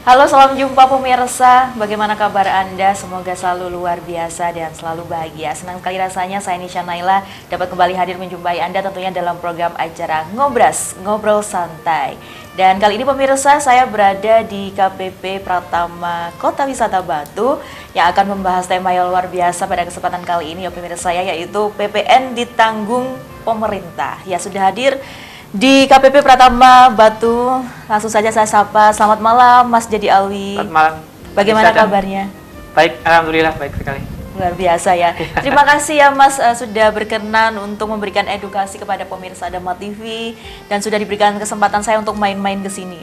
Halo, salam jumpa pemirsa. Bagaimana kabar Anda? Semoga selalu luar biasa dan selalu bahagia. Senang sekali rasanya saya Nisha Naila dapat kembali hadir menjumpai Anda tentunya dalam program acara Ngobras, Ngobrol Santai. Dan kali ini pemirsa, saya berada di KPP Pratama Kota Wisata Batu yang akan membahas tema yang luar biasa pada kesempatan kali ini ya pemirsa ya, yaitu PPN ditanggung pemerintah. Ya, sudah hadir di KPP Pratama Batu, langsung saja saya sapa. Selamat malam Mas Jadi Alwi. Selamat malam. Bagaimana kabarnya? Baik, alhamdulillah baik sekali. Luar biasa ya. Terima kasih ya Mas sudah berkenan untuk memberikan edukasi kepada pemirsa Dama TV dan sudah diberikan kesempatan saya untuk main-main ke sini.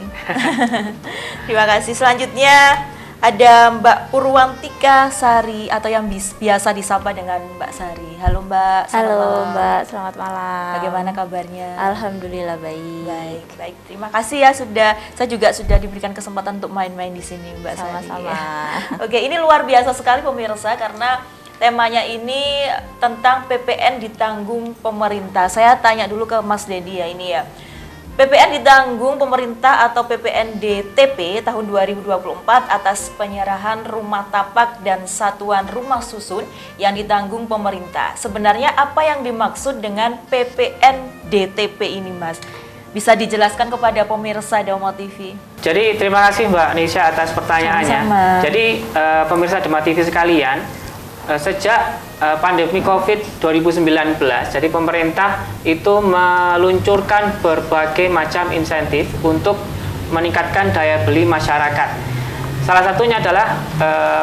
Terima kasih. Selanjutnya ada Mbak Purwantika Sari atau yang biasa disapa dengan Mbak Sari. Halo Mbak. Halo Mbak, selamat malam. Bagaimana kabarnya? Alhamdulillah baik. Baik. Terima kasih ya saya juga sudah diberikan kesempatan untuk main-main di sini Mbak Sari. Sama-sama. Oke, ini luar biasa sekali pemirsa karena temanya ini tentang PPN ditanggung pemerintah. Saya tanya dulu ke Mas Dedi ya ini ya. PPN ditanggung pemerintah atau PPN DTP tahun 2024 atas penyerahan rumah tapak dan satuan rumah susun yang ditanggung pemerintah. Sebenarnya apa yang dimaksud dengan PPN DTP ini Mas? Bisa dijelaskan kepada pemirsa Dama TV? Jadi terima kasih Mbak Nisha atas pertanyaannya. Sama-sama. Jadi pemirsa Dama TV sekalian, sejak pandemi COVID 2019, jadi pemerintah itu meluncurkan berbagai macam insentif untuk meningkatkan daya beli masyarakat. Salah satunya adalah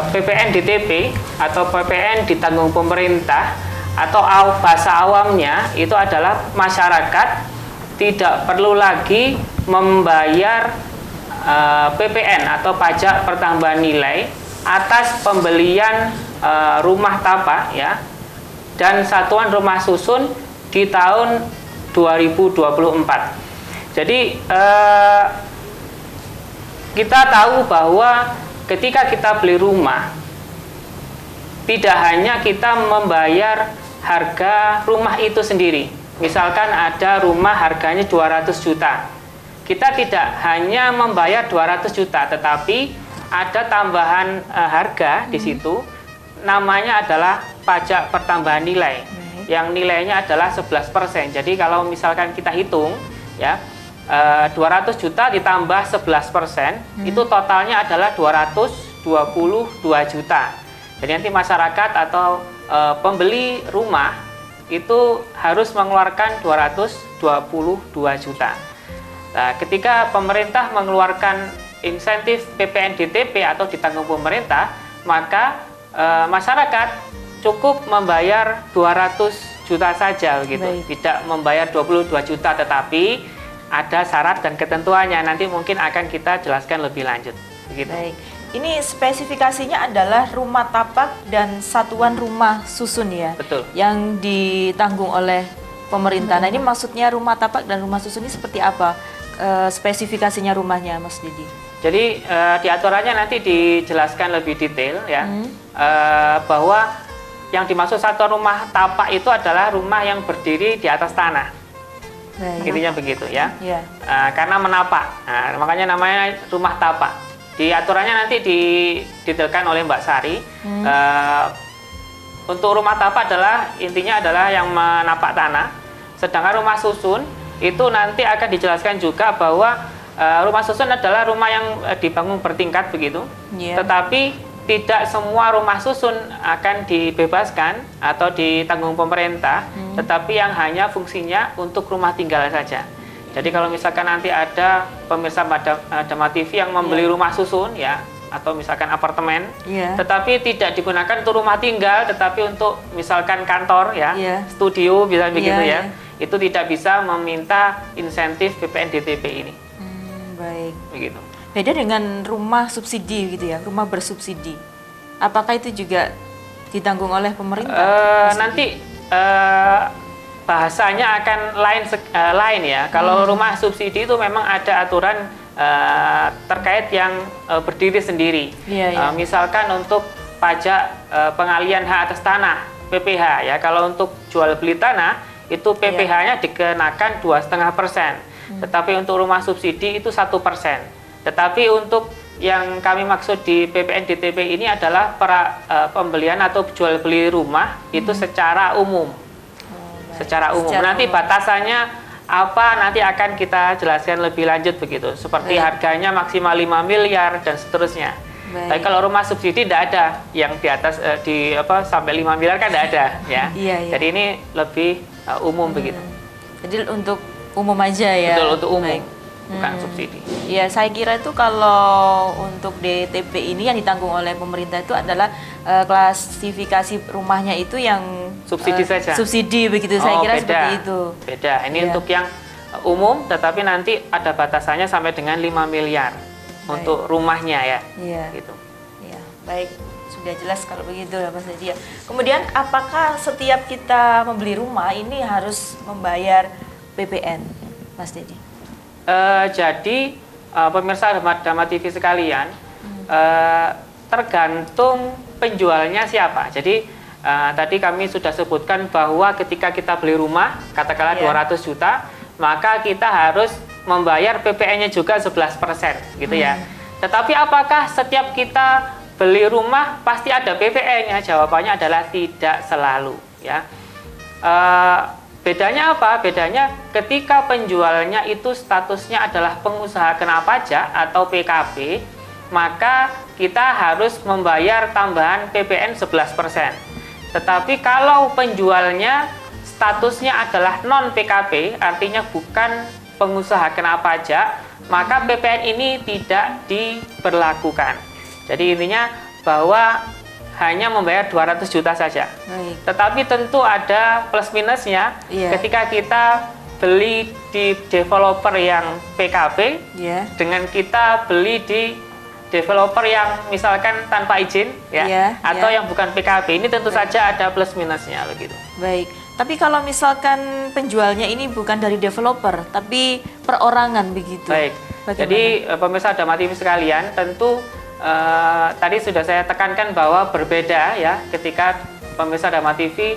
PPN DTP atau PPN ditanggung pemerintah, atau bahasa awamnya itu adalah masyarakat tidak perlu lagi membayar PPN atau pajak pertambahan nilai atas pembelian rumah tapak ya dan satuan rumah susun di tahun 2024. Jadi kita tahu bahwa ketika kita beli rumah tidak hanya kita membayar harga rumah itu sendiri. Misalkan ada rumah harganya 200 juta. Kita tidak hanya membayar 200 juta, tetapi ada tambahan harga di situ, namanya adalah pajak pertambahan nilai, yang nilainya adalah 11%. Jadi kalau misalkan kita hitung ya, 200 juta ditambah 11%, itu totalnya adalah 222 juta. Jadi nanti masyarakat atau pembeli rumah itu harus mengeluarkan 222 juta. Nah, ketika pemerintah mengeluarkan insentif PPN DTP atau ditanggung pemerintah, maka masyarakat cukup membayar 200 juta saja begitu. Baik. Tidak membayar 22 juta, tetapi ada syarat dan ketentuannya. Nanti mungkin akan kita jelaskan lebih lanjut begitu. Baik. Ini spesifikasinya adalah rumah tapak dan satuan rumah susun ya. Betul. Yang ditanggung oleh pemerintah. Nah, ini maksudnya rumah tapak dan rumah susun ini seperti apa? Spesifikasinya rumahnya Mas Didi? Jadi di aturannya nanti dijelaskan lebih detail ya, bahwa yang dimaksud satuan rumah tapak itu adalah rumah yang berdiri di atas tanah. Baik. Intinya begitu ya. Ya. Karena menapak, makanya namanya rumah tapak. Di aturannya nanti didetailkan oleh Mbak Sari. Untuk rumah tapak intinya adalah yang menapak tanah. Sedangkan rumah susun itu nanti akan dijelaskan juga bahwa rumah susun adalah rumah yang dibangun bertingkat begitu. Yeah. Tetapi tidak semua rumah susun akan dibebaskan atau ditanggung pemerintah, tetapi yang hanya fungsinya untuk rumah tinggal saja. Jadi kalau misalkan nanti ada pemirsa Dama TV yang membeli rumah susun ya, atau misalkan apartemen, tetapi tidak digunakan untuk rumah tinggal, tetapi untuk misalkan kantor ya, studio bisa begitu ya, itu tidak bisa meminta insentif PPN DTP ini. Baik. Begitu. Beda dengan rumah subsidi gitu ya, rumah bersubsidi. Apakah itu juga ditanggung oleh pemerintah? Nanti bahasanya akan lain ya. Kalau rumah subsidi itu memang ada aturan terkait yang berdiri sendiri. Misalkan untuk pajak pengalian hak atas tanah (PPH) ya. Kalau untuk jual beli tanah itu PPH-nya dikenakan 2,5%. Tetapi untuk rumah subsidi itu 1%. Tetapi untuk yang kami maksud di PPN DTP ini adalah pembelian atau jual beli rumah itu secara umum. Secara umum. Nanti batasannya apa nanti akan kita jelaskan lebih lanjut begitu. Seperti harganya maksimal 5 miliar dan seterusnya. Tapi kalau rumah subsidi tidak ada yang di atas sampai 5 miliar kan tidak ada ya. Jadi ini lebih umum begitu. Jadi untuk umum aja ya. Betul, untuk umum. Bukan subsidi. Ya, saya kira itu kalau untuk DTP ini yang ditanggung oleh pemerintah itu adalah klasifikasi rumahnya itu yang subsidi saja. Subsidi begitu, saya kira beda. seperti itu. Beda. Ini untuk yang umum, tetapi nanti ada batasannya sampai dengan 5 miliar untuk rumahnya ya. Gitu. Ya, baik. Sudah jelas kalau begitu ya Mas Dedi. Kemudian apakah setiap kita membeli rumah ini harus membayar PPN, Mas Dedi? Jadi pemirsa Dharma TV sekalian, tergantung penjualnya siapa. Jadi tadi kami sudah sebutkan bahwa ketika kita beli rumah, katakanlah 200 juta, maka kita harus membayar PPN-nya juga 11%, gitu ya. Tetapi apakah setiap kita beli rumah pasti ada PPN-nya? Jawabannya adalah tidak selalu, ya. Bedanya apa? Bedanya ketika penjualnya itu statusnya adalah pengusaha kena pajak atau PKP, maka kita harus membayar tambahan PPN 11%. Tetapi kalau penjualnya statusnya adalah non PKP, artinya bukan pengusaha kena pajak, maka PPN ini tidak diberlakukan. Jadi intinya bahwa hanya membayar 200 juta saja. Tetapi tentu ada plus minusnya ketika kita beli di developer yang PKP dengan kita beli di developer yang misalkan tanpa izin atau yang bukan PKP. Ini tentu saja ada plus minusnya begitu. Baik. Tapi kalau misalkan penjualnya ini bukan dari developer tapi perorangan begitu. Baik. Bagaimana? Jadi pemirsa Dharma TV sekalian, tentu tadi sudah saya tekankan bahwa berbeda ya ketika pemirsa Dharma TV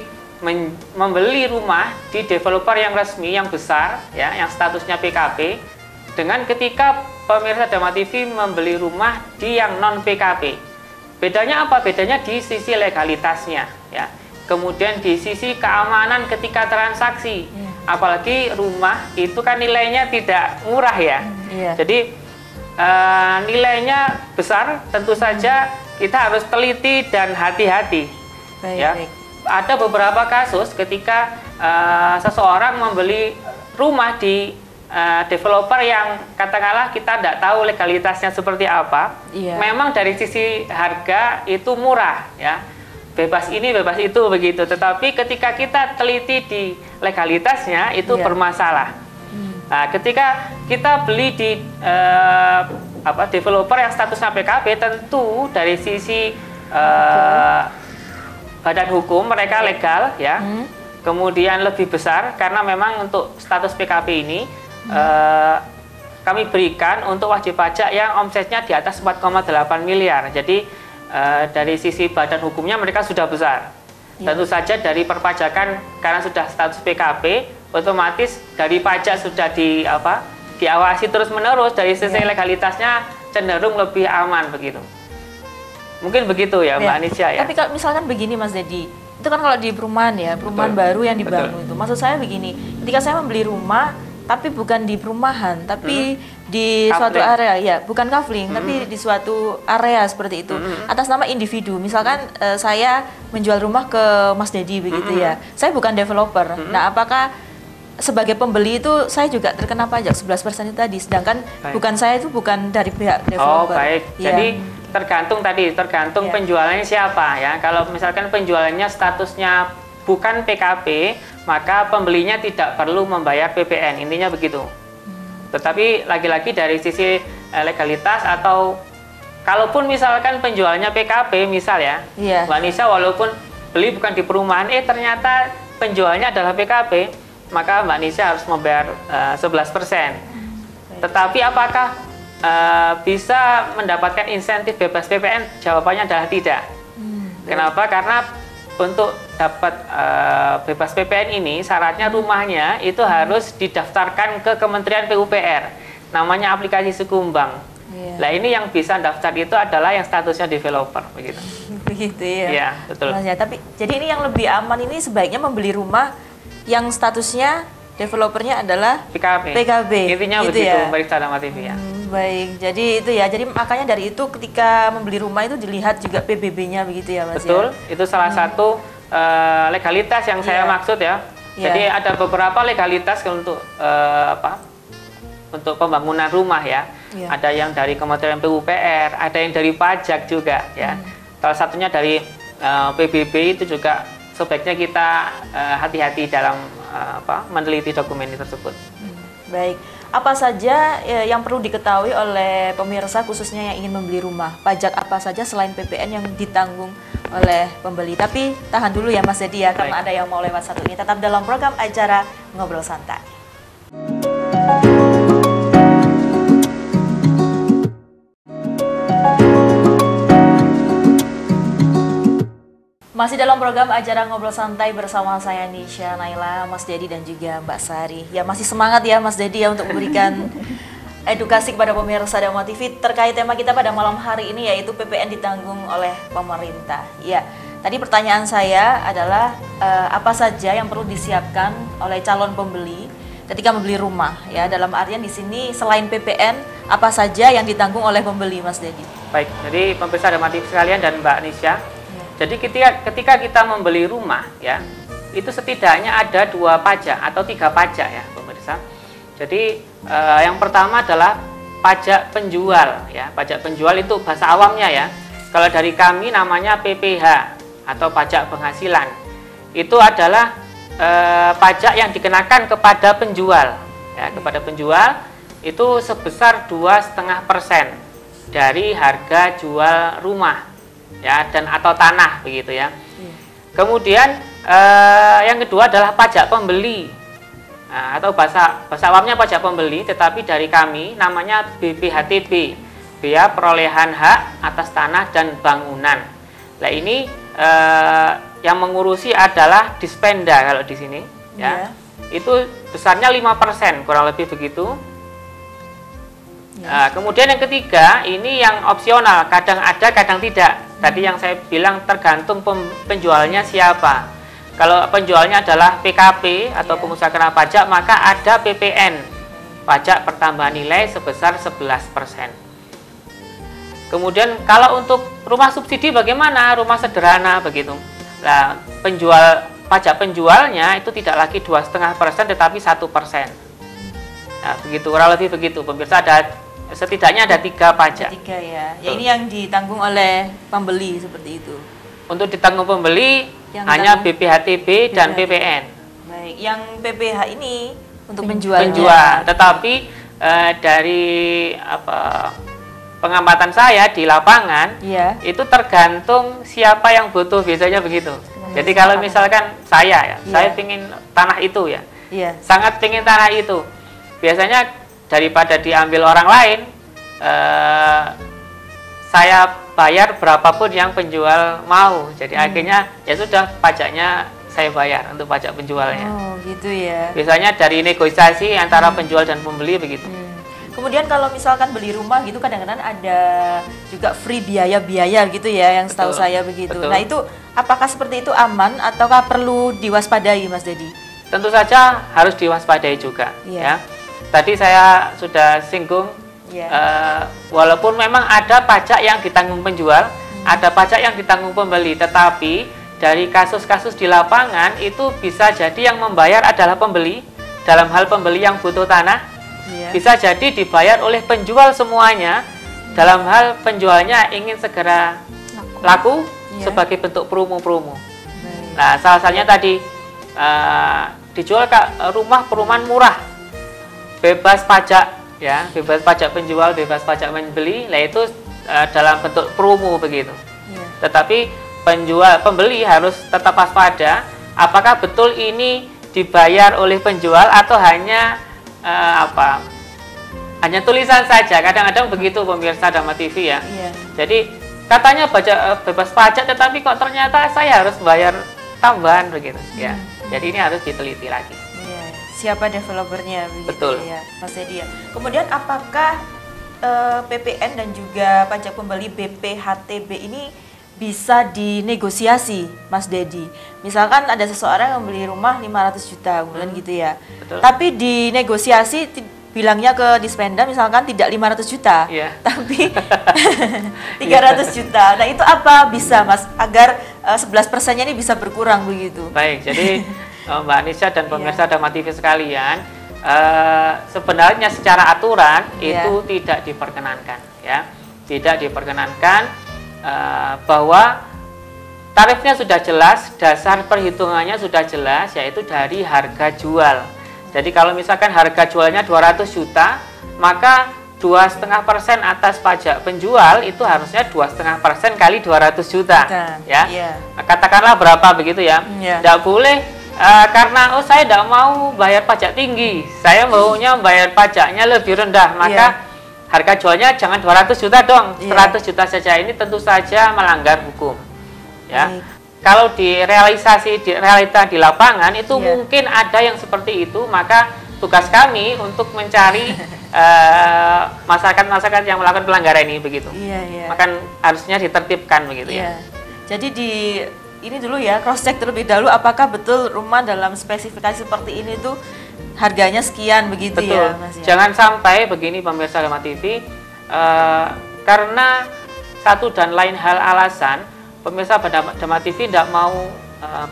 membeli rumah di developer yang resmi, yang besar ya, yang statusnya PKP, dengan ketika pemirsa Dharma TV membeli rumah di yang non PKP. Bedanya apa? Bedanya di sisi legalitasnya ya. Kemudian di sisi keamanan ketika transaksi. Apalagi rumah itu kan nilainya tidak murah ya. Jadi nilainya besar, tentu saja kita harus teliti dan hati-hati. Ya. Ada beberapa kasus ketika seseorang membeli rumah di developer yang katakanlah kita tidak tahu legalitasnya seperti apa. Memang dari sisi harga itu murah, ya, bebas ini bebas itu begitu. Tetapi ketika kita teliti di legalitasnya itu bermasalah. Nah, ketika kita beli di developer yang statusnya PKP, tentu dari sisi badan hukum mereka legal ya, kemudian lebih besar karena memang untuk status PKP ini kami berikan untuk wajib pajak yang omsetnya di atas 4,8 miliar. Jadi dari sisi badan hukumnya mereka sudah besar. Tentu saja dari perpajakan karena sudah status PKP, otomatis dari pajak sudah diawasi terus-menerus, dari sisi legalitasnya cenderung lebih aman begitu. Mungkin begitu ya Mbak Anisya ya. Tapi kalau misalkan begini Mas Dedi, itu kan kalau di perumahan ya, perumahan baru yang dibangun itu. Maksud saya begini, ketika saya membeli rumah tapi bukan di perumahan, tapi di suatu area ya, bukan kafling, tapi di suatu area seperti itu, atas nama individu. Misalkan saya menjual rumah ke Mas Dedi begitu ya. Saya bukan developer. Nah, apakah sebagai pembeli itu saya juga terkena pajak 11% itu tadi, sedangkan bukan saya itu bukan dari pihak developer. Oh, baik. Jadi tergantung penjualannya siapa ya. Kalau misalkan penjualannya statusnya bukan PKP, maka pembelinya tidak perlu membayar PPN, intinya begitu. Tetapi lagi-lagi dari sisi legalitas atau kalaupun misalkan penjualnya PKP misal ya, Mbak Nisa walaupun beli bukan di perumahan, ternyata penjualnya adalah PKP, maka Mbak Nisa harus membayar 11%. Tetapi apakah bisa mendapatkan insentif bebas PPN? Jawabannya adalah tidak. Kenapa? Karena untuk dapat bebas PPN ini syaratnya rumahnya itu harus didaftarkan ke Kementerian PUPR, namanya aplikasi Sukumbang. Iya. Nah ini yang bisa daftar itu adalah yang statusnya developer begitu. Begitu ya. Iya, betul. Mas, ya, tapi jadi ini yang lebih aman ini sebaiknya membeli rumah yang statusnya developernya adalah PKB. Intinya gitu begitu, ya? Barista Dharma TV ya. Baik, jadi itu ya. Jadi makanya dari itu ketika membeli rumah itu dilihat juga PBB-nya begitu ya, Mas? Betul, Ya? itu salah satu legalitas yang saya Iya. maksud ya. Iya. Jadi ada beberapa legalitas untuk untuk pembangunan rumah ya. Iya. Ada yang dari Kementerian PUPR, ada yang dari pajak juga ya. Salah satunya dari PBB itu juga sebaiknya kita hati-hati dalam meneliti dokumen tersebut. Baik, apa saja yang perlu diketahui oleh pemirsa khususnya yang ingin membeli rumah? Pajak apa saja selain PPN yang ditanggung oleh pembeli? Tapi tahan dulu ya Mas Dedi ya, karena ada yang mau lewat satu ini. Tetap dalam program acara Ngobrol Santai. Masih dalam program acara Ngobrol Santai bersama saya Nisha Naila, Mas Dedi dan juga Mbak Sari. Ya masih semangat ya Mas Dedi ya untuk memberikan edukasi kepada pemirsa Dharma TV terkait tema kita pada malam hari ini yaitu PPN ditanggung oleh pemerintah. Ya, tadi pertanyaan saya adalah apa saja yang perlu disiapkan oleh calon pembeli ketika membeli rumah ya, dalam artian di sini selain PPN apa saja yang ditanggung oleh pembeli Mas Dedi? Baik, jadi pemirsa Dharma TV sekalian dan Mbak Nisha. Jadi ketika kita membeli rumah ya, itu setidaknya ada 2 pajak atau 3 pajak ya pemirsa. Jadi yang pertama adalah pajak penjual ya. Pajak penjual itu bahasa awamnya ya. Kalau dari kami namanya PPH atau pajak penghasilan. Itu adalah pajak yang dikenakan kepada penjual ya, kepada penjual itu sebesar 2,5% dari harga jual rumah ya, dan atau tanah begitu ya. Kemudian yang kedua adalah pajak pembeli atau bahasa awamnya pajak pembeli, tetapi dari kami namanya BPHTB, biaya perolehan hak atas tanah dan bangunan. Nah ini yang mengurusi adalah Dispenda kalau di sini ya. Itu besarnya 5% kurang lebih begitu. Kemudian yang ketiga ini yang opsional, kadang ada kadang tidak. Tadi yang saya bilang tergantung penjualnya siapa. Kalau penjualnya adalah PKP atau pengusaha kena pajak, maka ada PPN, pajak pertambahan nilai sebesar 11%. Kemudian kalau untuk rumah subsidi bagaimana? Rumah sederhana begitu. Nah, pajak penjualnya itu tidak lagi 2,5% tetapi 1%. Nah, begitu kurang lebih begitu. Pemirsa setidaknya ada 3 pajak. 3 ya. Ya ini yang ditanggung oleh pembeli seperti itu. Untuk ditanggung pembeli Yang hanya BPHTB dan PPN. Baik, yang PPH ini untuk penjualnya. Penjual, tetapi dari pengamatan saya di lapangan itu tergantung siapa yang butuh, biasanya begitu. Jadi kalau misalkan saya ingin tanah itu ya. Sangat ingin tanah itu. Biasanya daripada diambil orang lain, saya bayar berapapun yang penjual mau. Jadi akhirnya ya sudah, pajaknya saya bayar untuk pajak penjualnya. Oh gitu ya. Biasanya dari negosiasi antara penjual dan pembeli begitu. Kemudian kalau misalkan beli rumah gitu kadang-kadang ada juga free biaya-biaya gitu ya, yang setahu saya begitu. Betul. Nah itu apakah seperti itu aman ataukah perlu diwaspadai Mas Dedi? Tentu saja harus diwaspadai juga ya. Tadi saya sudah singgung, walaupun memang ada pajak yang ditanggung penjual, ada pajak yang ditanggung pembeli, tetapi dari kasus-kasus di lapangan itu bisa jadi yang membayar adalah pembeli. Dalam hal pembeli yang butuh tanah, bisa jadi dibayar oleh penjual semuanya. Dalam hal penjualnya ingin segera laku sebagai bentuk promo-promo. Nah, salah satunya tadi dijual rumah perumahan murah, bebas pajak ya, bebas pajak penjual, bebas pajak pembeli, nah itu dalam bentuk promo begitu. Tetapi pembeli harus tetap waspada, apakah betul ini dibayar oleh penjual atau hanya hanya tulisan saja. Kadang-kadang begitu pemirsa Dharma TV ya. Jadi katanya bebas pajak, tetapi kok ternyata saya harus bayar tambahan begitu ya. Jadi ini harus diteliti lagi. Siapa developernya begitu. Betul. Ya, Mas Dedi ya. Kemudian apakah PPN dan juga pajak pembeli BPHTB ini bisa dinegosiasi, Mas Dedi. Misalkan ada seseorang yang membeli rumah 500 juta, kemudian gitu ya. Betul. Tapi dinegosiasi bilangnya ke Dispenda misalkan tidak 500 juta, Iya. tapi 300 juta. Nah, itu apa bisa, Mas, agar 11%-nya ini bisa berkurang begitu? Baik, jadi Mbak Anissa dan pemirsa Iya. Dharma TV sekalian, sebenarnya secara aturan Iya. itu tidak diperkenankan, ya, tidak diperkenankan. Bahwa tarifnya sudah jelas, dasar perhitungannya sudah jelas, yaitu dari harga jual. Jadi kalau misalkan harga jualnya 200 juta, maka 2,5% atas pajak penjual itu harusnya 2,5% kali 200 juta, ya. Iya. Katakanlah berapa begitu ya? Iya. Tidak boleh karena saya tidak mau bayar pajak tinggi, saya maunya bayar pajaknya lebih rendah, maka harga jualnya jangan 200 juta dong, 100 juta saja. Ini tentu saja melanggar hukum, ya. Kalau di realita di lapangan itu mungkin ada yang seperti itu, maka tugas kami untuk mencari masyarakat-masyarakat yang melakukan pelanggaran ini begitu. Maka harusnya ditertibkan begitu ya. Jadi ini dulu ya, cross check terlebih dahulu apakah betul rumah dalam spesifikasi seperti ini tuh harganya sekian begitu. Betul. Ya, Mas, ya. Jangan sampai begini pemirsa Dharma TV, karena satu dan lain hal alasan pemirsa Dharma TV tidak mau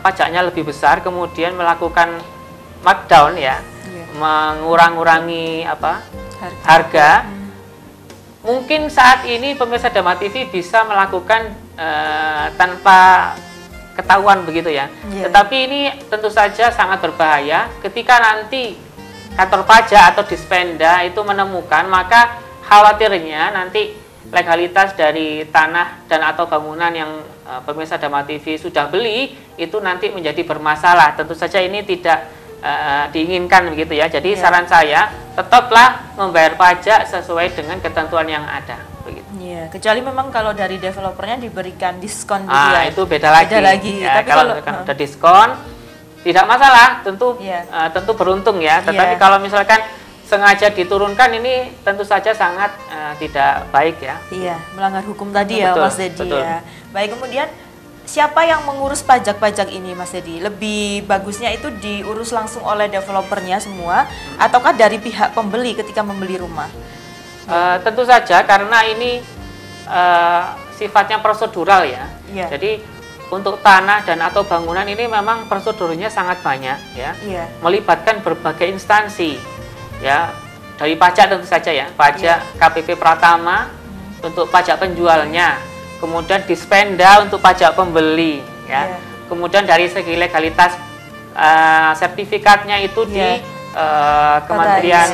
pajaknya lebih besar, kemudian melakukan markdown ya, mengurang-urangi harga. Mungkin saat ini pemirsa Dharma TV bisa melakukan tanpa ketahuan begitu ya. Tetapi ini tentu saja sangat berbahaya ketika nanti kantor pajak atau Dispenda itu menemukan, maka khawatirnya nanti legalitas dari tanah dan atau bangunan yang pemirsa Dharma TV sudah beli itu nanti menjadi bermasalah. Tentu saja ini tidak diinginkan begitu ya. Jadi saran saya tetaplah membayar pajak sesuai dengan ketentuan yang ada begitu. Iya, kecuali memang kalau dari developernya diberikan diskon gitu ya. Itu beda lagi. Ya, tapi kalau ada diskon tidak masalah, tentu tentu beruntung ya. Tetapi kalau misalkan sengaja diturunkan ini tentu saja sangat tidak baik ya. Iya, melanggar hukum tadi ya, Betul, Mas Dedi betul. ya. Baik, kemudian siapa yang mengurus pajak-pajak ini, Mas Dedi? Lebih bagusnya itu diurus langsung oleh developernya semua, ataukah dari pihak pembeli ketika membeli rumah? Tentu saja karena ini sifatnya prosedural ya. Jadi untuk tanah dan atau bangunan ini memang prosedurnya sangat banyak ya. Melibatkan berbagai instansi ya. Dari pajak tentu saja ya, pajak KPP Pratama untuk pajak penjualnya, kemudian Dispenda untuk pajak pembeli ya. Kemudian dari segi legalitas sertifikatnya itu di Kementerian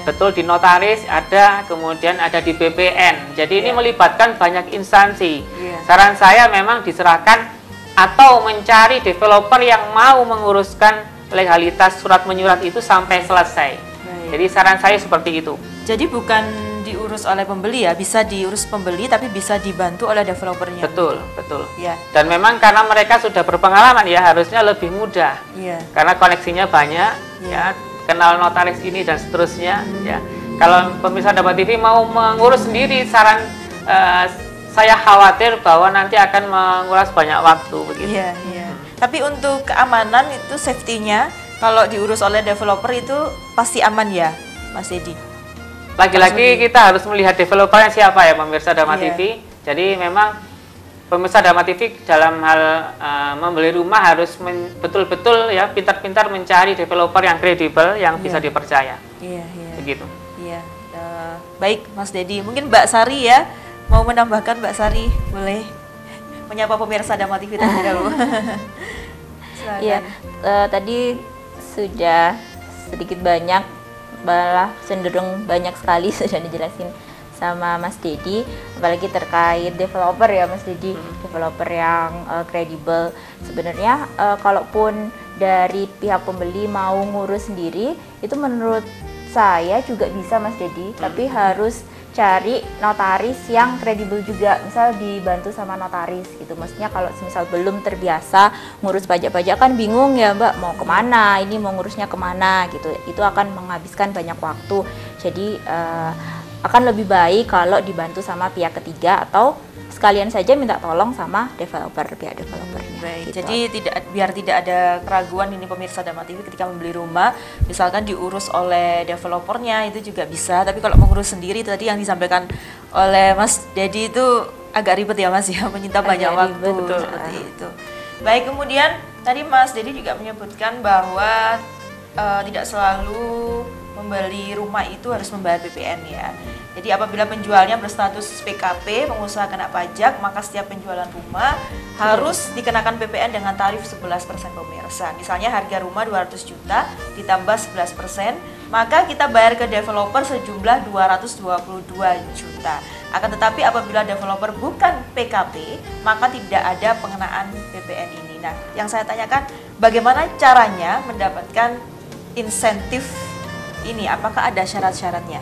betul, di notaris ada, kemudian ada di BPN. Jadi ini melibatkan banyak instansi. Saran saya memang diserahkan atau mencari developer yang mau menguruskan legalitas surat menyurat itu sampai selesai. Jadi saran saya seperti itu. Jadi bukan diurus oleh pembeli ya, bisa diurus pembeli tapi bisa dibantu oleh developernya. Betul, betul. Dan memang karena mereka sudah berpengalaman ya, harusnya lebih mudah. Karena koneksinya banyak ya, kenal notaris ini dan seterusnya ya. Kalau pemirsa Dharma TV mau mengurus sendiri, saran saya khawatir bahwa nanti akan menguras banyak waktu begitu. Tapi untuk keamanan itu safety-nya kalau diurus oleh developer itu pasti aman ya, Mas Dedi? Lagi-lagi kita harus melihat developernya siapa ya pemirsa Dharma TV. Jadi memang pemirsa Dharma TV dalam hal membeli rumah harus betul-betul ya pintar-pintar mencari developer yang kredibel, yang bisa dipercaya. Begitu. Baik, Mas Dedi. Mungkin Mbak Sari ya mau menambahkan, Mbak Sari boleh menyapa pemirsa Dharma TV terlebih dahulu. Iya, tadi sudah sedikit banyak, malah cenderung banyak sekali sudah dijelasin sama Mas Dedi, apalagi terkait developer ya Mas Dedi, developer yang kredibel. Sebenarnya kalaupun dari pihak pembeli mau ngurus sendiri, itu menurut saya juga bisa Mas Dedi, tapi harus cari notaris yang kredibel juga, misal dibantu sama notaris gitu. Maksudnya kalau misal belum terbiasa ngurus pajak-pajak kan bingung ya Mbak, mau kemana, ini mau ngurusnya kemana gitu, itu akan menghabiskan banyak waktu. Jadi akan lebih baik kalau dibantu sama pihak ketiga atau sekalian saja minta tolong sama pihak developernya. Baik, gitu. jadi biar tidak ada keraguan ini pemirsa Dharma TV ketika membeli rumah, misalkan diurus oleh developernya itu juga bisa, tapi kalau mengurus sendiri tadi yang disampaikan oleh Mas Dedi itu agak ribet ya Mas ya, menyita banyak waktu. Betul. Seperti itu. Baik, kemudian tadi Mas Dedi juga menyebutkan bahwa tidak selalu membeli rumah itu harus membayar PPN ya. Jadi apabila penjualnya berstatus PKP, pengusaha kena pajak, maka setiap penjualan rumah harus dikenakan PPN dengan tarif 11% pemirsa. Misalnya harga rumah 200 juta ditambah 11%, maka kita bayar ke developer sejumlah 222 juta. Akan tetapi apabila developer bukan PKP, maka tidak ada pengenaan PPN ini. Nah, yang saya tanyakan bagaimana caranya mendapatkan insentif ini? Apakah ada syarat-syaratnya,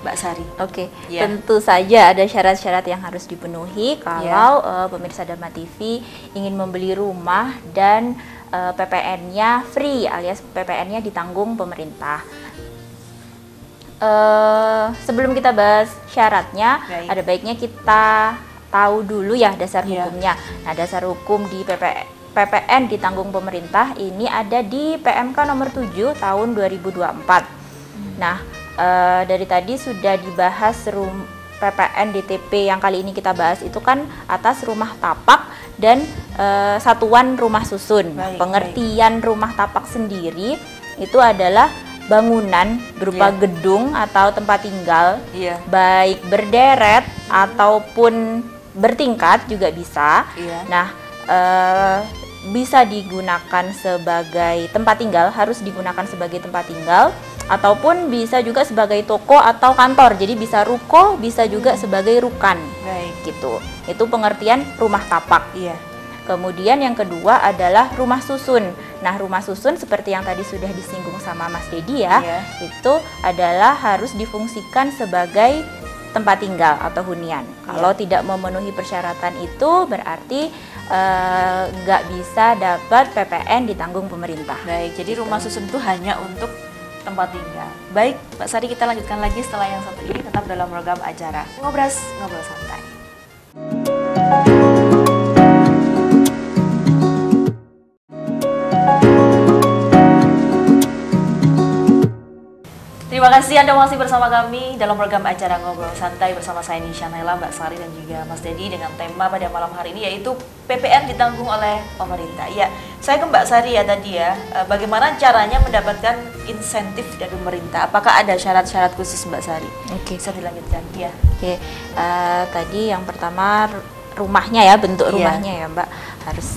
Mbak Sari? Oke, Ya. tentu saja ada syarat-syarat yang harus dipenuhi kalau pemirsa Dharma TV ingin membeli rumah dan PPN-nya free alias PPN-nya ditanggung pemerintah. Sebelum kita bahas syaratnya, Baik. ada baiknya kita tahu dulu ya dasar Ya. hukumnya. Nah, dasar hukum di PPN ditanggung pemerintah ini ada di PMK nomor 7 tahun 2024. Nah, dari tadi sudah dibahas PPN DTP yang kali ini kita bahas itu kan atas rumah tapak dan satuan rumah susun. Baik, Pengertian rumah tapak sendiri itu adalah bangunan berupa Iya. gedung atau tempat tinggal, Iya. baik berderet ataupun bertingkat juga bisa. Iya. Nah, bisa digunakan sebagai tempat tinggal, harus digunakan sebagai tempat tinggal, ataupun bisa juga sebagai toko atau kantor. Jadi bisa ruko, bisa juga sebagai rukan. Baik. Gitu. Itu pengertian rumah tapak. Iya. Kemudian yang kedua adalah rumah susun. Nah, rumah susun seperti yang tadi sudah disinggung sama Mas Dedi ya, Iya. itu adalah harus difungsikan sebagai tempat tinggal atau hunian. Kalau tidak memenuhi persyaratan itu berarti nggak bisa dapat PPN ditanggung pemerintah. Baik, jadi rumah susun itu hanya untuk tempat tinggal. Baik, Mbak Sari, kita lanjutkan lagi setelah yang satu ini tetap dalam program acara Ngobras, Ngobrol Santai. Terima kasih Anda masih bersama kami dalam program acara Ngobrol Santai bersama saya Nisha Naila, Mbak Sari dan juga Mas Dedi dengan tema pada malam hari ini yaitu PPN ditanggung oleh pemerintah. Ya, saya ke Mbak Sari ya tadi ya, bagaimana caranya mendapatkan insentif dari pemerintah? Apakah ada syarat-syarat khusus Mbak Sari? Oke. Bisa dilanjutkan? Ya. Oke, tadi yang pertama rumahnya ya, bentuk Iya. rumahnya ya Mbak, harus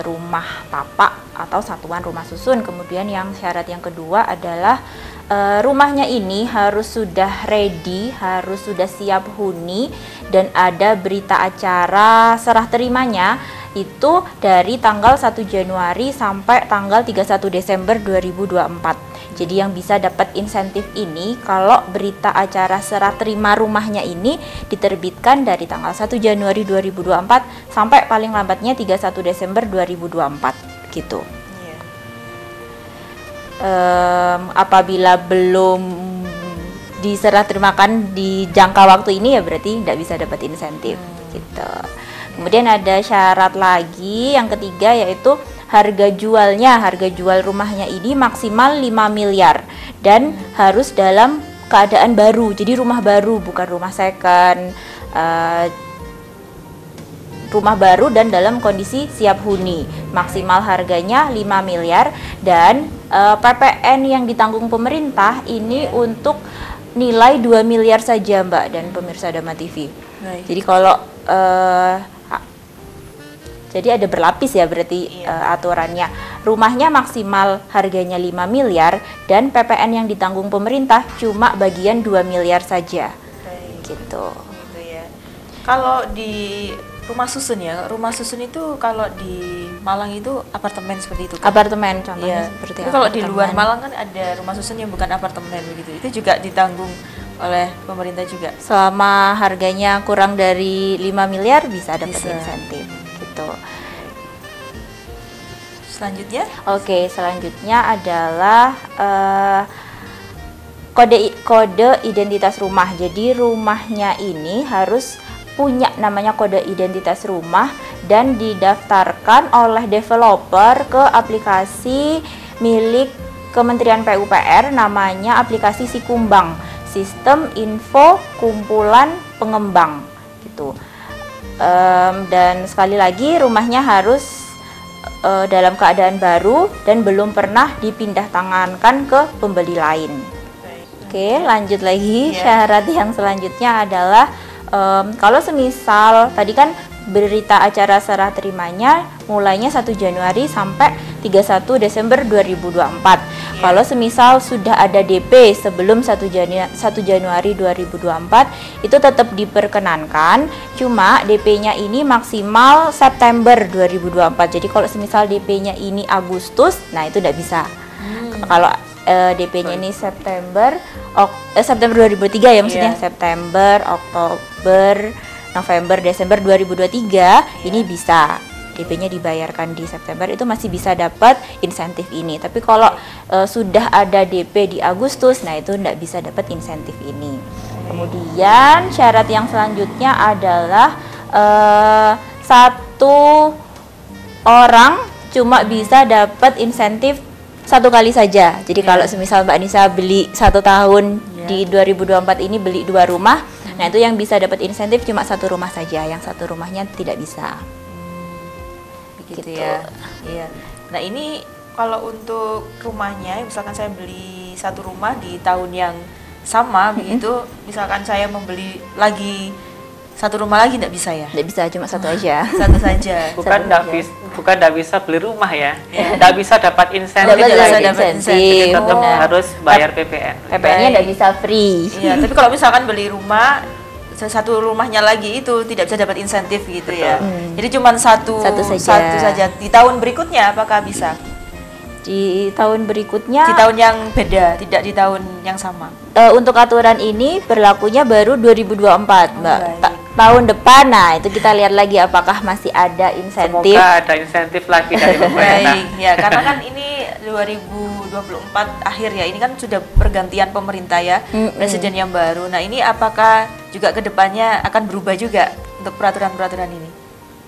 rumah tapak atau satuan rumah susun. Kemudian yang syarat yang kedua adalah rumahnya ini harus sudah ready, harus sudah siap huni dan ada berita acara serah terimanya itu dari tanggal 1 Januari sampai tanggal 31 Desember 2024. Jadi yang bisa dapat insentif ini kalau berita acara serah terima rumahnya ini diterbitkan dari tanggal 1 Januari 2024 sampai paling lambatnya 31 Desember 2024 gitu. Iya. Apabila belum diserah terimakan di jangka waktu ini ya berarti tidak bisa dapat insentif gitu. Kemudian ada syarat lagi yang ketiga yaitu harga jual rumahnya ini maksimal 5 miliar dan harus dalam keadaan baru. Jadi rumah baru bukan rumah second. Rumah baru dan dalam kondisi siap huni. Maksimal harganya 5 miliar dan PPN yang ditanggung pemerintah ini untuk nilai 2 miliar saja Mbak dan pemirsa Dharma TV. Baik. Jadi kalau jadi ada berlapis ya berarti aturannya. Rumahnya maksimal harganya 5 miliar dan PPN yang ditanggung pemerintah cuma bagian 2 miliar saja. Baik. Gitu. Gitu ya. Kalau di rumah susun ya, rumah susun itu kalau di Malang itu apartemen seperti itu kan? Apartemen contohnya Iya. seperti Tapi kalau di apartemen. luar Malang kan ada rumah susun yang bukan apartemen begitu. Itu juga ditanggung oleh pemerintah juga. Selama harganya kurang dari 5 miliar bisa dapat Bisa. insentif gitu. Selanjutnya, Oke, selanjutnya adalah kode identitas rumah. Jadi rumahnya ini harus punya namanya kode identitas rumah dan didaftarkan oleh developer ke aplikasi milik Kementerian PUPR, namanya aplikasi Sikumbang, Sistem Info Kumpulan Pengembang gitu. Dan sekali lagi rumahnya harus dalam keadaan baru dan belum pernah dipindah tangankan ke pembeli lain. Oke, lanjut lagi. Syarat yang selanjutnya adalah kalau semisal tadi kan berita acara serah terimanya mulainya 1 Januari sampai 31 Desember 2024. Kalau semisal sudah ada DP sebelum 1 Januari 2024 itu tetap diperkenankan, cuma DP-nya ini maksimal September 2024. Jadi kalau semisal DP-nya ini Agustus, nah itu tidak bisa. Kalau DP-nya ini September 2003 ya maksudnya, September, Oktober, November, Desember 2023 ini bisa DP-nya dibayarkan di September, itu masih bisa dapat insentif ini. Tapi kalau sudah ada DP di Agustus, nah itu tidak bisa dapat insentif ini. Kemudian syarat yang selanjutnya adalah satu orang cuma bisa dapat insentif 1 kali saja. Jadi kalau semisal Mbak Nisa beli 1 tahun di 2024 ini beli 2 rumah, nah itu yang bisa dapat insentif cuma 1 rumah saja, yang 1 rumahnya tidak bisa. Begitu ya. Iya. Nah ini kalau untuk rumahnya, misalkan saya beli 1 rumah di tahun yang sama begitu, misalkan saya membeli lagi 1 rumah lagi tidak bisa ya? Tidak bisa, cuma 1 aja. 1 saja. Bukan tidak bisa beli rumah ya, tidak bisa dapat insentif Tidak bisa lagi. dapat insentif. Tetap harus bayar PPN. PPN-nya tidak bisa free. Iya, tapi kalau misalkan beli rumah 1 rumahnya lagi itu tidak bisa dapat insentif gitu ya. Jadi cuma satu saja. Di tahun berikutnya apakah bisa? Di tahun berikutnya, Di tahun yang beda, tidak di tahun yang sama. Untuk aturan ini berlakunya baru 2024, Mbak. Baik. Tahun depan, nah itu kita lihat lagi apakah masih ada insentif. Semoga ada insentif lagi dari pemerintah. Baik, ya karena kan ini 2024 akhir ya, ini kan sudah pergantian pemerintah ya, presiden yang baru. Nah ini apakah juga kedepannya akan berubah juga untuk peraturan-peraturan ini?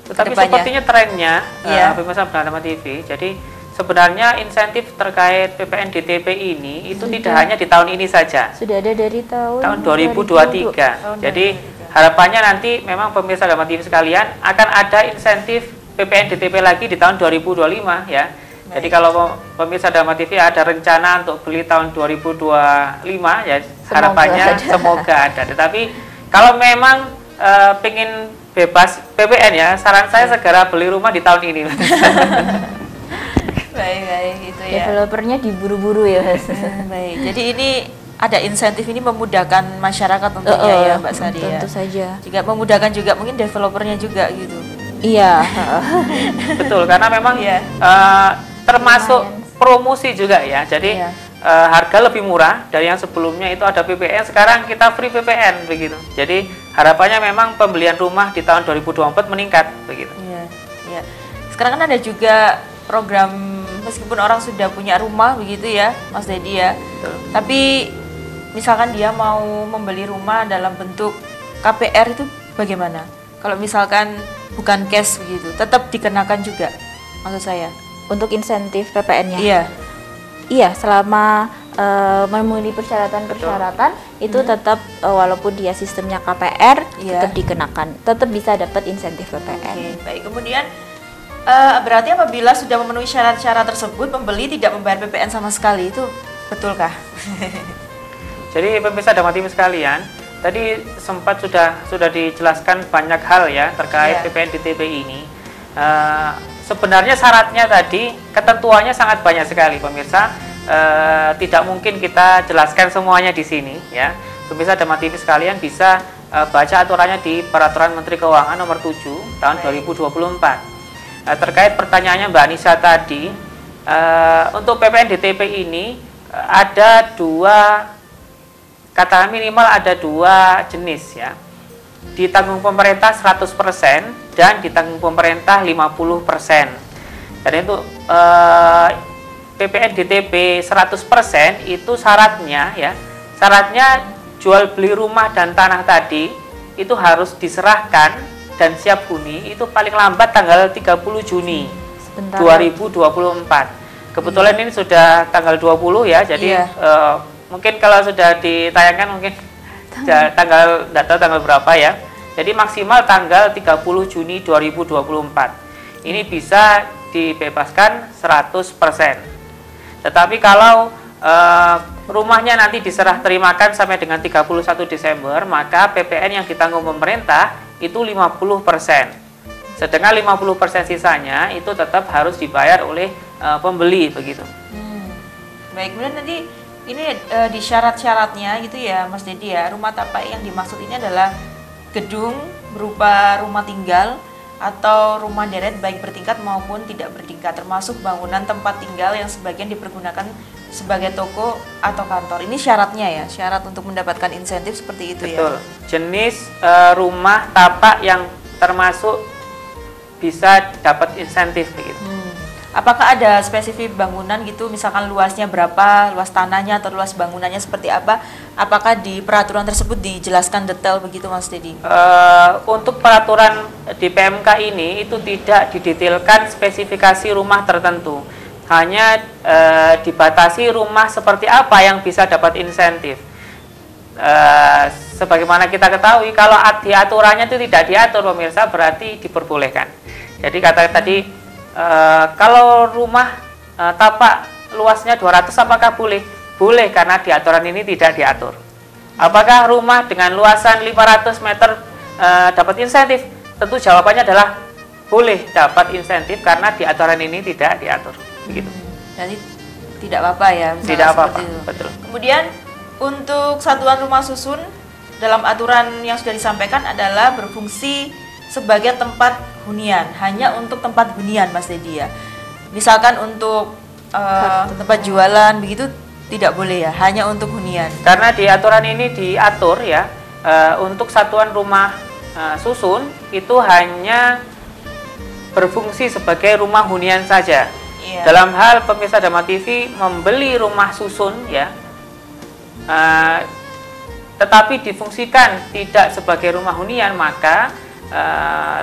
Tetapi Kedepannya. sepertinya trennya, Iya. pemirsa Bernama TV, jadi sebenarnya insentif terkait PPN DTP ini itu tidak hanya di tahun ini saja, Sudah ada dari tahun 2023. Jadi harapannya nanti memang pemirsa Bernama TV sekalian akan ada insentif PPN DTP lagi di tahun 2025 ya. Jadi kalau pemirsa Bernama TV ada rencana untuk beli tahun 2025 ya, harapannya semoga ada. Tetapi kalau memang pengen bebas PPN ya, saran saya segera beli rumah di tahun ini. Baik gitu ya. Developernya diburu-buru ya, Mas. Baik, jadi ini ada insentif ini memudahkan masyarakat tentunya ya Mbak Sari ya. Tentu saja. Juga memudahkan juga mungkin developernya juga gitu. Iya. Betul, karena memang termasuk promosi juga ya. Jadi harga lebih murah dari yang sebelumnya itu ada PPN, sekarang kita free PPN begitu. Jadi harapannya memang pembelian rumah di tahun 2024 meningkat begitu. Iya, iya. Sekarang kan ada juga program meskipun orang sudah punya rumah begitu ya, Mas Dedi ya. Betul. Tapi misalkan dia mau membeli rumah dalam bentuk KPR itu bagaimana? Kalau misalkan bukan cash begitu, tetap dikenakan juga maksud saya. Untuk insentif PPN-nya. Iya. Iya, selama memenuhi persyaratan-persyaratan itu tetap walaupun dia sistemnya KPR tetap dikenakan, tetap bisa dapat insentif PPN. Oke, baik. Kemudian berarti apabila sudah memenuhi syarat-syarat tersebut, pembeli tidak membayar PPN sama sekali, itu betulkah? Jadi pemirsa Bernama TV sekalian, tadi sempat sudah dijelaskan banyak hal ya terkait PPN DTP ini. Sebenarnya syaratnya tadi ketentuannya sangat banyak sekali pemirsa. Tidak mungkin kita jelaskan semuanya di sini ya. Pemirsa Bernama TV sekalian bisa baca aturannya di Peraturan Menteri Keuangan Nomor 7 tahun 2024. Terkait pertanyaannya Mbak Nisa tadi, untuk PPN DTP ini ada kata minimal ada 2 jenis ya. Ditanggung pemerintah 100% dan ditanggung pemerintah 50%. Dan itu PPN DTP 100% itu syaratnya syaratnya jual beli rumah dan tanah tadi itu harus diserahkan dan siap huni itu paling lambat tanggal 30 Juni Sebentar. 2024. Kebetulan ini sudah tanggal 20 ya, jadi mungkin kalau sudah ditayangkan mungkin tanggal, nggak tahu tanggal berapa ya. Jadi maksimal tanggal 30 Juni 2024. Ini bisa dibebaskan 100%. Tetapi kalau rumahnya nanti diserah terimakan sampai dengan 31 Desember, maka PPN yang ditanggung pemerintah itu 50%. Sedangkan 50% sisanya itu tetap harus dibayar oleh pembeli begitu. Baik, kemudian nanti ini di syarat-syaratnya gitu ya Mas Dedi ya, rumah tapak yang dimaksud ini adalah gedung berupa rumah tinggal atau rumah deret baik bertingkat maupun tidak bertingkat, termasuk bangunan tempat tinggal yang sebagian dipergunakan sebagai toko atau kantor. Ini syaratnya ya, syarat untuk mendapatkan insentif seperti itu. Betul. Ya. Jenis rumah tapak yang termasuk bisa dapat insentif begitu. Apakah ada spesifik bangunan gitu, misalkan luasnya berapa, luas tanahnya atau luas bangunannya seperti apa? Apakah di peraturan tersebut dijelaskan detail begitu Mas Dedi? Untuk peraturan di PMK ini itu tidak didetailkan spesifikasi rumah tertentu. Hanya dibatasi rumah seperti apa yang bisa dapat insentif. Sebagaimana kita ketahui, kalau di aturannya itu tidak diatur pemirsa, berarti diperbolehkan. Jadi kata tadi, kalau rumah tapak luasnya 200 apakah boleh? Boleh, karena di aturan ini tidak diatur. Apakah rumah dengan luasan 500 meter dapat insentif? Tentu jawabannya adalah boleh dapat insentif karena di aturan ini tidak diatur. Begitu. Jadi tidak apa-apa ya. Tidak apa-apa, betul. Kemudian untuk satuan rumah susun dalam aturan yang sudah disampaikan adalah berfungsi sebagai tempat hunian, hanya untuk tempat hunian Mas Dedi ya. Misalkan untuk tempat jualan begitu tidak boleh ya, hanya untuk hunian. Karena di aturan ini diatur ya, untuk satuan rumah susun itu hanya berfungsi sebagai rumah hunian saja. Iya. Dalam hal pemirsa Dharma TV membeli rumah susun ya, tetapi difungsikan tidak sebagai rumah hunian, maka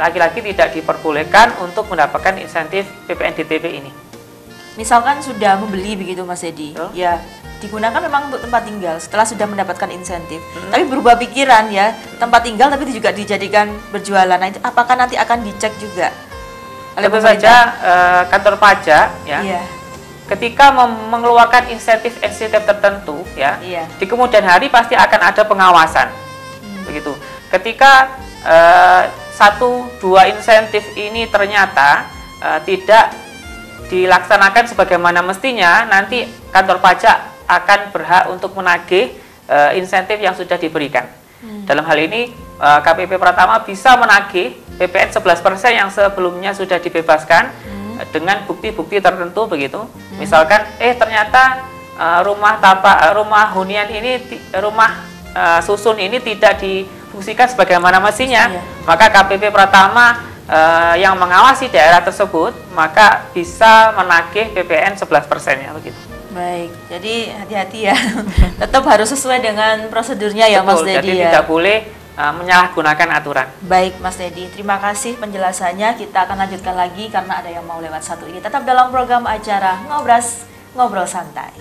laki-laki tidak diperbolehkan untuk mendapatkan insentif PPN DTP ini. Misalkan sudah membeli begitu Mas Dedi, ya digunakan memang untuk tempat tinggal setelah sudah mendapatkan insentif. Tapi berubah pikiran ya, tempat tinggal tapi juga dijadikan berjualan. Nah, itu apakah nanti akan dicek juga oleh Tentu pemerintah? saja kantor pajak ya, Iya. ketika mengeluarkan insentif tertentu ya, Iya. di kemudian hari pasti akan ada pengawasan. Begitu. Ketika 1-2 insentif ini ternyata tidak dilaksanakan sebagaimana mestinya, nanti kantor pajak akan berhak untuk menagih insentif yang sudah diberikan. Dalam hal ini KPP Pratama bisa menagih PPN 11% yang sebelumnya sudah dibebaskan dengan bukti-bukti tertentu begitu. Misalkan ternyata rumah hunian ini, rumah susun ini tidak difungsikan sebagaimana mestinya, maka KPP Pratama yang mengawasi daerah tersebut maka bisa menagih PPN 11%-nya begitu. Baik, jadi hati-hati ya. Tetap harus sesuai dengan prosedurnya ya. Betul, Mas Dedi jadi ya. tidak boleh menyalahgunakan aturan. Baik Mas Dedi, terima kasih penjelasannya. Kita akan lanjutkan lagi karena ada yang mau lewat satu ini. Tetap dalam program acara Ngobras, Ngobrol Santai.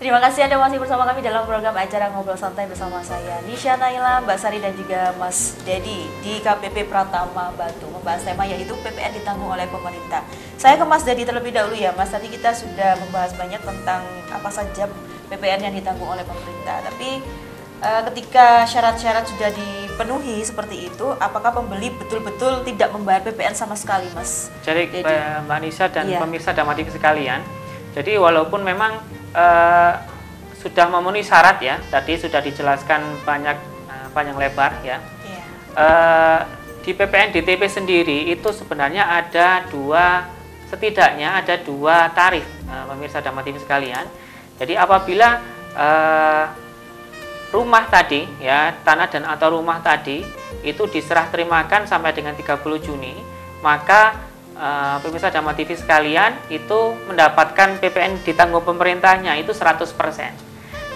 Terima kasih Anda masih bersama kami dalam program acara Ngobrol Santai bersama saya Nisha Naila, Mbak Sari dan juga Mas Dedi di KPP Pratama Batu, membahas tema yaitu PPN ditanggung oleh pemerintah. Saya ke Mas Dedi terlebih dahulu ya Mas, tadi kita sudah membahas banyak tentang apa saja PPN yang ditanggung oleh pemerintah, tapi ketika syarat-syarat sudah dipenuhi seperti itu, apakah pembeli betul-betul tidak membayar PPN sama sekali Mas? Jadi Mbak Nisa dan pemirsa Dharma TV sekalian, jadi walaupun memang sudah memenuhi syarat ya, tadi sudah dijelaskan panjang lebar ya. Di PPN DTP sendiri itu sebenarnya setidaknya ada dua tarif pemirsa Dharma TV sekalian. Jadi apabila rumah tadi ya, tanah dan atau rumah tadi itu diserah terimakan sampai dengan 30 Juni, maka pemirsa Dharma TV sekalian itu mendapatkan PPN ditanggung pemerintahnya itu 100%.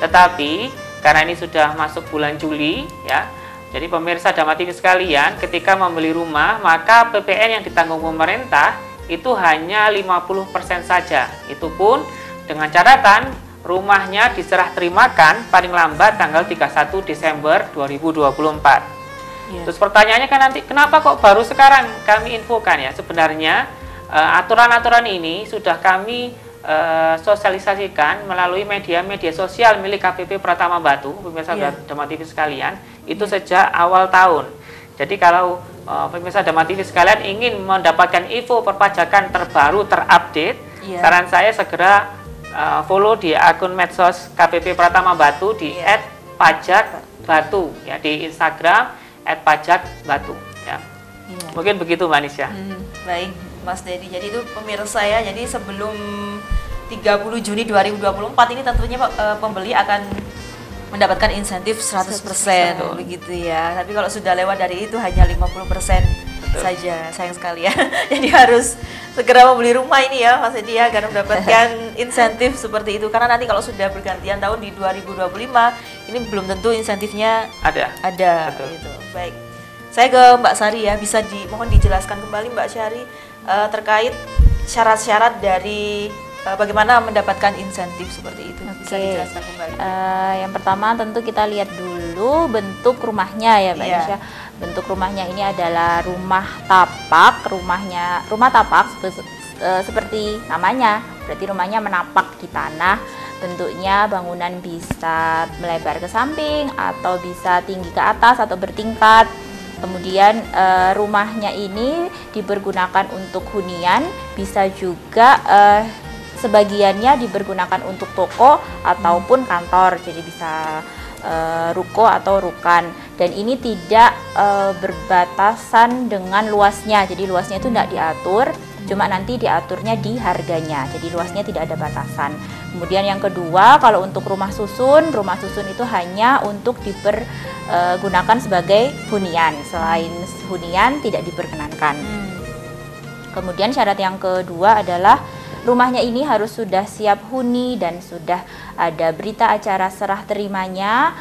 Tetapi karena ini sudah masuk bulan Juli ya, jadi pemirsa Dharma TV sekalian ketika membeli rumah maka PPN yang ditanggung pemerintah itu hanya 50% saja. Itu pun dengan catatan rumahnya diserah terimakan paling lambat tanggal 31 Desember 2024. Terus pertanyaannya kan nanti kenapa kok baru sekarang kami infokan ya? Sebenarnya aturan-aturan ini sudah kami sosialisasikan melalui media-media sosial milik KPP Pratama Batu, pemirsa Dharma TV sekalian, itu sejak awal tahun. Jadi kalau pemirsa Dharma TV sekalian ingin mendapatkan info perpajakan terbaru terupdate, saran saya segera follow di akun medsos KPP Pratama Batu di @pajakbatu ya, di Instagram @pajakbatu ya. Mungkin begitu Mbak Nisya. Baik Mas Dedi, jadi itu pemirsa ya, jadi sebelum 30 Juni 2024 ini tentunya pembeli akan mendapatkan insentif 100% begitu ya. Tapi kalau sudah lewat dari itu hanya 50% saja, sayang sekali ya. Jadi harus segera membeli rumah ini ya Mas Dedi ya, agar mendapatkan insentif seperti itu. Karena nanti kalau sudah bergantian tahun di 2025 ini belum tentu insentifnya ada gitu. Baik, saya ke Mbak Sari ya, bisa mohon dijelaskan kembali Mbak Sari terkait syarat-syarat dari bagaimana mendapatkan insentif seperti itu. Bisa dijelaskan kembali. Yang pertama tentu kita lihat dulu bentuk rumahnya ya Mbak Nisya. Bentuk rumahnya ini adalah rumah tapak, rumah tapak seperti namanya, berarti rumahnya menapak di tanah. Bentuknya bangunan bisa melebar ke samping atau bisa tinggi ke atas atau bertingkat. Kemudian rumahnya ini dipergunakan untuk hunian, bisa juga sebagiannya dipergunakan untuk toko ataupun kantor, jadi bisa ruko atau rukan. Dan ini tidak berbatasan dengan luasnya, jadi luasnya itu tidak diatur, cuma nanti diaturnya di harganya, jadi luasnya tidak ada batasan. Kemudian yang kedua, kalau untuk rumah susun itu hanya untuk dipergunakan sebagai hunian, selain hunian tidak diperkenankan. Kemudian syarat yang kedua adalah rumahnya ini harus sudah siap huni dan sudah ada berita acara serah terimanya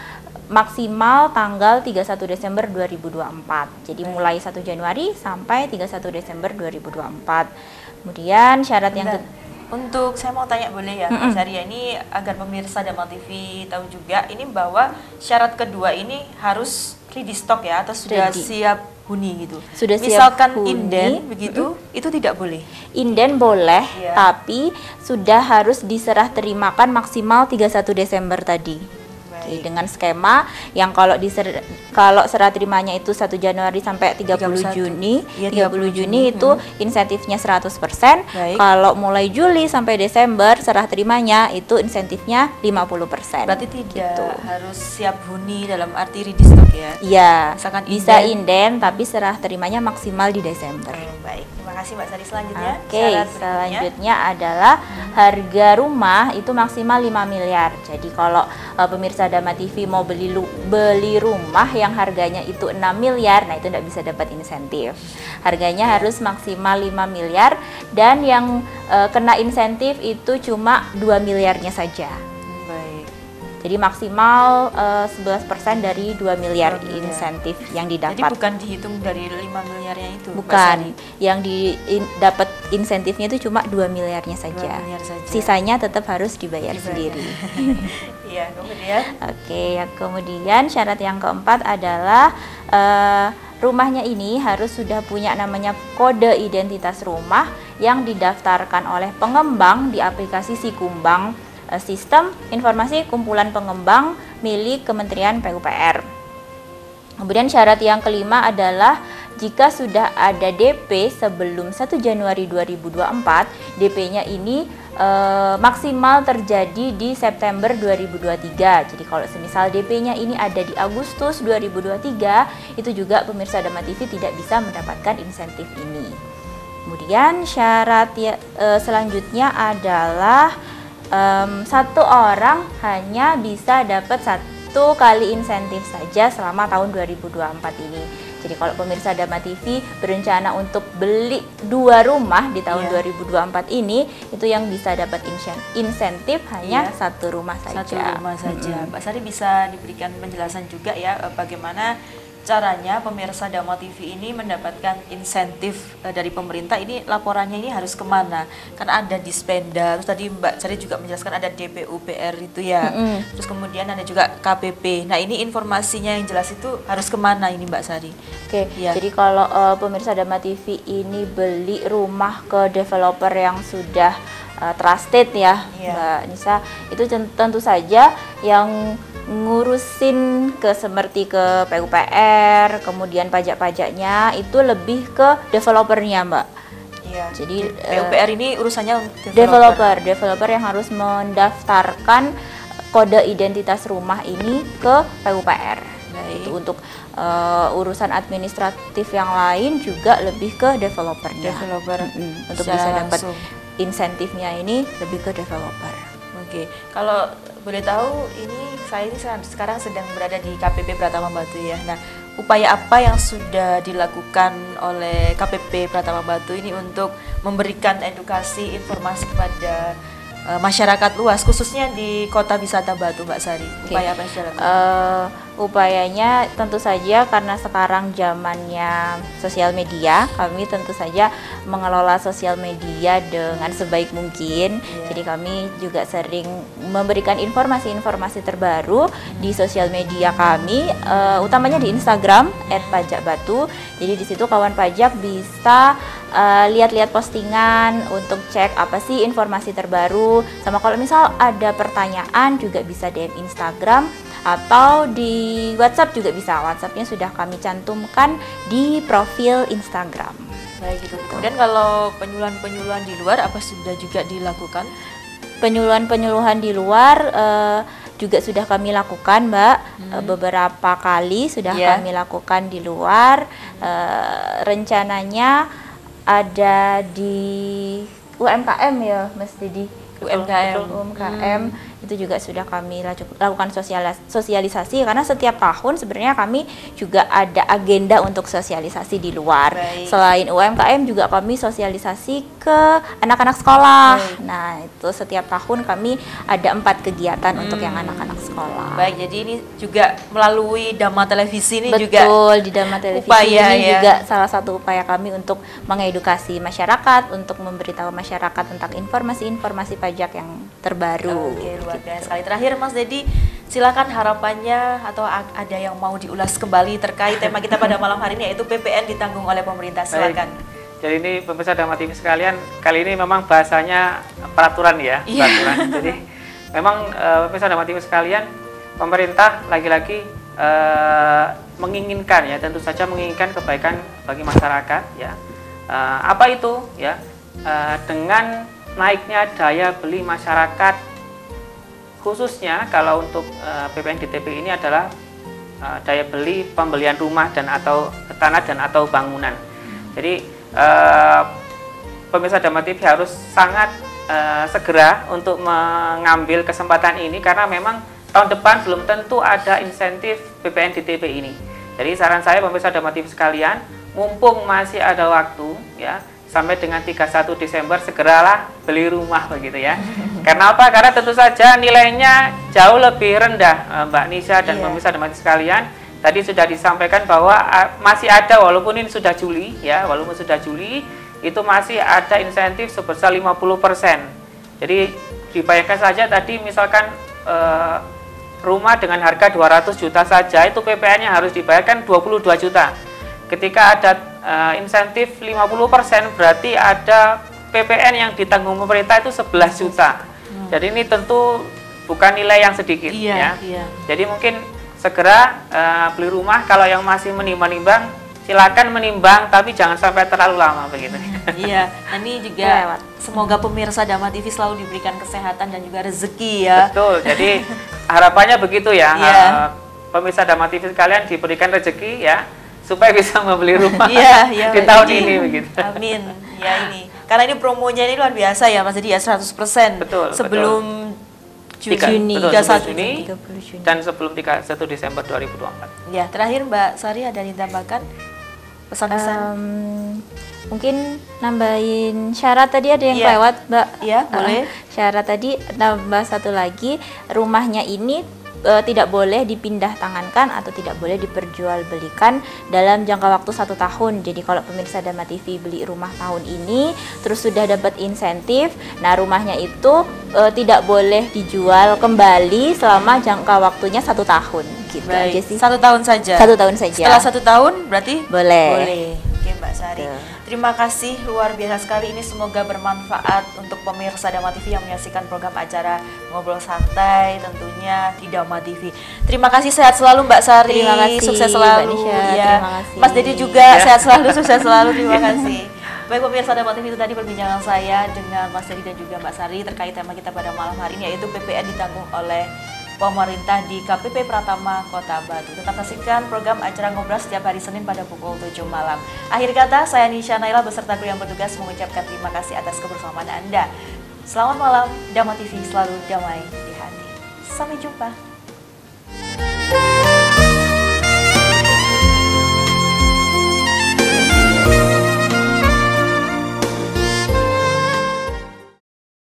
maksimal tanggal 31 Desember 2024. Jadi mulai 1 Januari sampai 31 Desember 2024. Kemudian syarat yang untuk saya mau tanya boleh ya Mas Arya, ini agar pemirsa Dharma TV tahu juga ini bahwa syarat kedua ini harus ready stock ya, atau sudah siap huni gitu. Sudah misalkan siap huni, inden begitu, itu tidak boleh. Inden boleh, tapi sudah harus diserah terimakan maksimal 31 Desember tadi. Oke, dengan skema yang kalau serah terimanya itu 1 Januari sampai 30 Juni, 30 Juni itu insentifnya 100%. Kalau mulai Juli sampai Desember serah terimanya itu insentifnya 50%. Berarti tidak harus siap huni dalam arti ready stock ya? Iya, bisa inden tapi serah terimanya maksimal di Desember. Baik, terima kasih Mbak Sari. Selanjutnya, selanjutnya adalah harga rumah itu maksimal 5 miliar. Jadi kalau pemirsa Dharma TV mau beli rumah yang harganya itu 6 miliar, nah itu tidak bisa dapat insentif. Harganya harus maksimal 5 miliar dan yang kena insentif itu cuma 2 miliarnya saja. Jadi maksimal 11% dari 2 miliar insentif yang didapat. Jadi bukan dihitung dari 5 miliarnya itu? Bukan, yang dapat insentifnya itu cuma 2 miliarnya saja. 2 miliar saja. Sisanya tetap harus dibayar sendiri. Iya, kemudian? Oke, kemudian syarat yang keempat adalah rumahnya ini harus sudah punya namanya kode identitas rumah yang didaftarkan oleh pengembang di aplikasi Sikumbang, Sistem Informasi Kumpulan Pengembang milik Kementerian PUPR. Kemudian syarat yang kelima adalah jika sudah ada DP sebelum 1 Januari 2024, DP-nya ini maksimal terjadi di September 2023. Jadi kalau semisal DP-nya ini ada di Agustus 2023, itu juga pemirsa Dharma TV tidak bisa mendapatkan insentif ini. Kemudian syarat selanjutnya adalah satu orang hanya bisa dapat itu kali insentif saja selama tahun 2024 ini. Jadi kalau pemirsa Dharma TV berencana untuk beli 2 rumah di tahun 2024 ini, itu yang bisa dapat insentif hanya 1 rumah saja. 1 rumah saja. Mbak Sari bisa diberikan penjelasan juga ya bagaimana caranya pemirsa Dharma TV ini mendapatkan insentif dari pemerintah. Ini laporannya ini harus kemana? Kan ada Dispenda, terus tadi Mbak Sari juga menjelaskan ada DPUPR itu ya, terus kemudian ada juga KPP. Nah ini informasinya yang jelas itu harus kemana ini Mbak Sari? Oke, jadi kalau pemirsa Dharma TV ini beli rumah ke developer yang sudah trusted ya, Mbak Nisa, itu tentu saja yang ngurusin seperti ke PUPR, kemudian pajak-pajaknya itu lebih ke developernya, Mbak. Iya. Jadi PUPR ini urusannya developer yang harus mendaftarkan kode identitas rumah ini ke PUPR. Baik. Itu untuk urusan administratif yang lain juga lebih ke developernya. Untuk bisa dapat insentifnya ini lebih ke developer. Oke, kalau boleh tahu ini saya ini sekarang sedang berada di KPP Pratama Batu ya. Nah, upaya apa yang sudah dilakukan oleh KPP Pratama Batu ini untuk memberikan edukasi informasi kepada masyarakat luas, khususnya di Kota Wisata Batu, Mbak Sari? Upaya apa yang sudah dilakukan? Upayanya tentu saja karena sekarang zamannya sosial media, kami tentu saja mengelola sosial media dengan sebaik mungkin. Jadi kami juga sering memberikan informasi-informasi terbaru di sosial media kami, utamanya di Instagram @pajakbatu. Jadi di situ kawan pajak bisa lihat-lihat postingan untuk cek apa sih informasi terbaru. Sama kalau misal ada pertanyaan juga bisa DM Instagram atau di WhatsApp juga bisa. WhatsAppnya sudah kami cantumkan di profil Instagram. Baik gitu. Kemudian kalau penyuluhan-penyuluhan di luar apa sudah juga dilakukan? Penyuluhan-penyuluhan di luar juga sudah kami lakukan, Mbak. Beberapa kali sudah kami lakukan di luar. Rencananya ada di UMKM ya, Mas Didi. UMKM itu juga sudah kami lakukan sosialisasi karena setiap tahun sebenarnya kami juga ada agenda untuk sosialisasi di luar. Baik. Selain UMKM juga kami sosialisasi ke anak-anak sekolah. Nah, itu setiap tahun kami ada 4 kegiatan untuk yang anak-anak sekolah. Baik, jadi ini juga melalui Dharma Televisi ini Betul, juga di Dharma Televisi upaya, ini juga salah satu upaya kami untuk mengedukasi masyarakat, untuk memberitahu masyarakat tentang informasi-informasi pajak yang terbaru. Oke, luar biasa sekali. Terakhir Mas Dedi, silakan harapannya atau ada yang mau diulas kembali terkait tema kita pada malam hari ini, yaitu PPN ditanggung oleh pemerintah. Silakan. Jadi ini pemirsa Dharma TV sekalian, kali ini memang bahasanya peraturan ya, peraturan. Jadi memang pemirsa Dharma TV sekalian, pemerintah lagi-lagi menginginkan ya, tentu saja menginginkan kebaikan bagi masyarakat ya. Apa itu ya? Dengan naiknya daya beli masyarakat, khususnya kalau untuk PPN DTP ini adalah daya beli pembelian rumah dan atau tanah dan atau bangunan. Jadi pemirsa Dharma TV harus sangat segera untuk mengambil kesempatan ini karena memang tahun depan belum tentu ada insentif PPN DTP ini. Jadi saran saya pemirsa Dharma TV sekalian, mumpung masih ada waktu ya, sampai dengan 31 Desember segeralah beli rumah begitu ya. Karena apa? Karena tentu saja nilainya jauh lebih rendah, Mbak Nisa dan pemirsa Dharma TV sekalian. Tadi sudah disampaikan bahwa masih ada, walaupun ini sudah Juli ya, walaupun sudah Juli itu masih ada insentif sebesar 50%. Jadi dibayangkan saja tadi misalkan rumah dengan harga 200 juta saja itu PPN-nya harus dibayarkan 22 juta. Ketika ada insentif 50% berarti ada PPN yang ditanggung pemerintah itu 11 juta. Jadi ini tentu bukan nilai yang sedikit ya. Jadi mungkin segera beli rumah. Kalau yang masih menimbang-nimbang silakan menimbang, tapi jangan sampai terlalu lama begitu. Iya, ini juga semoga pemirsa Dharma TV selalu diberikan kesehatan dan juga rezeki ya. Betul. Jadi harapannya begitu ya. Pemirsa Dharma TV sekalian diberikan rezeki ya, supaya bisa membeli rumah di tahun ini begitu. Amin. Ya ini. Karena ini promonya ini luar biasa ya Mas Dedi ya, 100%. Betul. Sebelum Juni. betul, 31 Juni 30 Juni. dan sebelum 31 Desember 2024. Ya, terakhir Mbak Sari ada yang ditambahkan pesan-pesan? Mungkin nambahin syarat tadi ada yang Iya. lewat, Mbak. Iya, boleh. Syarat tadi nambah satu lagi, rumahnya ini tidak boleh dipindah tangankan atau tidak boleh diperjualbelikan dalam jangka waktu 1 tahun. Jadi kalau pemirsa Dama TV beli rumah tahun ini terus sudah dapat insentif, nah rumahnya itu tidak boleh dijual kembali selama jangka waktunya 1 tahun gitu aja Baik, sih. 1 tahun saja. 1 tahun saja. Setelah 1 tahun berarti Boleh. Boleh. Oke Mbak Sari. Betul. Terima kasih luar biasa sekali, ini semoga bermanfaat untuk pemirsa Dama TV yang menyaksikan program acara Ngobrol Santai tentunya di Dama TV. Terima kasih, sehat selalu Mbak Sari. Terima kasih, Sukses Mbak selalu. Nisha. Ya. Terima kasih. Mas Dedi juga sehat selalu, sukses selalu. Terima kasih. Baik pemirsa Dama TV, itu tadi perbincangan saya dengan Mas Dedi dan juga Mbak Sari terkait tema kita pada malam hari ini, yaitu PPN ditanggung oleh pemerintah di KPP Pratama Kota Batu. Tetap saksikan program acara Ngobras setiap hari Senin pada pukul 7 malam. Akhir kata, saya Nisha Naila beserta kru yang bertugas mengucapkan terima kasih atas kebersamaan Anda. Selamat malam, Dama TV selalu damai di hati. Sampai jumpa.